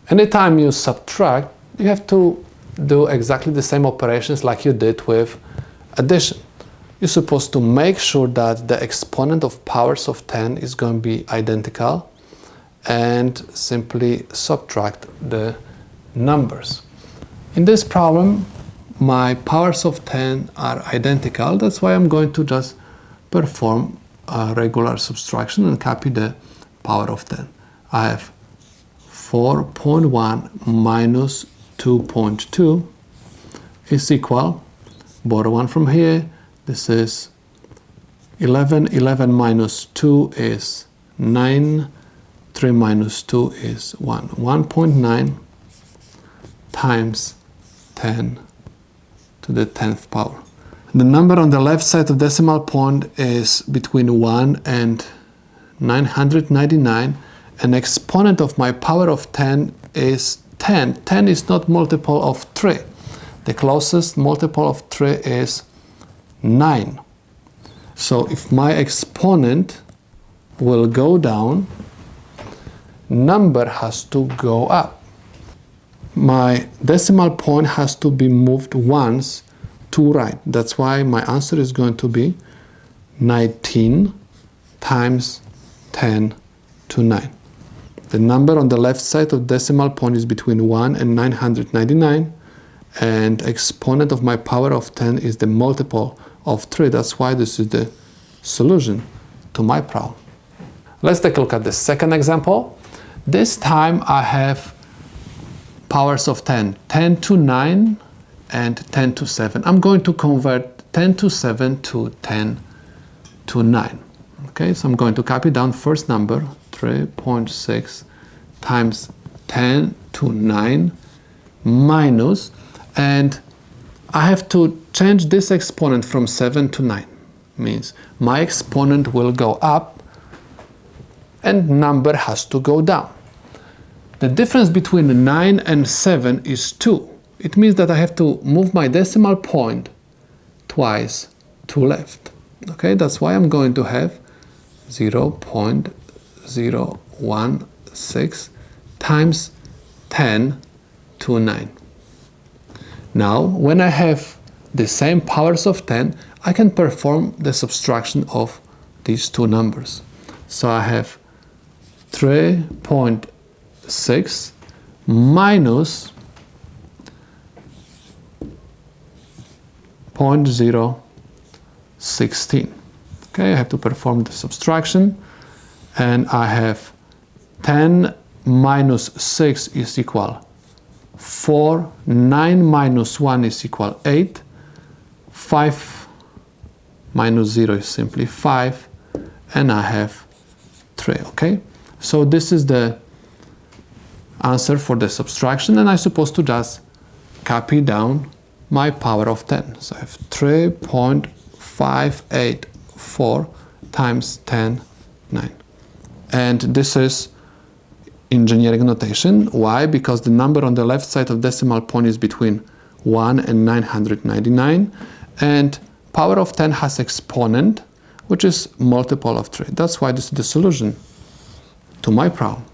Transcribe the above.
Anytime you subtract, you have to do exactly the same operations like you did with addition. You're supposed to make sure that the exponent of powers of 10 is going to be identical and simply subtract the numbers. In this problem, my powers of 10 are identical. That's why I'm going to just perform a regular subtraction and copy the power of 10. I have 4.1 minus 2.2 is equal, borrow 1 from here, this is 11, 11 minus 2 is 9, 3 minus 2 is 1. 1.9 times 10 to the 10th power. The number on the left side of decimal point is between 1 and 999. An exponent of my power of 10 is 10. 10 is not multiple of 3. The closest multiple of 3 is 9. So if my exponent will go down, number has to go up. My decimal point has to be moved once to right. That's why my answer is going to be 19 times 10 to 9. The number on the left side of decimal point is between 1 and 999, and exponent of my power of 10 is the multiple of 3. That's why this is the solution to my problem. Let's take a look at the second example. This time I have powers of 10, 10 to 9 and 10 to 7. I'm going to convert 10 to 7 to 10 to 9. Okay, so I'm going to copy down first number, 3.6 times 10 to 9 minus, and I have to change this exponent from 7 to 9. Means my exponent will go up and number has to go down. The difference between 9 and 7 is 2. It means that I have to move my decimal point twice to left. Okay, that's why I'm going to have 0.016 times 10 to 9. Now, when I have the same powers of 10, I can perform the subtraction of these two numbers. So I have 3.6 minus 0.016. Okay, I have to perform the subtraction, and I have 10 minus 6 is equal 4, 9 minus 1 is equal 8, 5 minus 0 is simply 5, and I have 3, okay? So this is the answer for the subtraction, and I'm supposed to just copy down my power of 10. So I have 3.584 times 10, 9. And this is engineering notation. Why? Because the number on the left side of decimal point is between 1 and 999, and power of 10 has exponent which is multiple of 3. That's why this is the solution to my problem.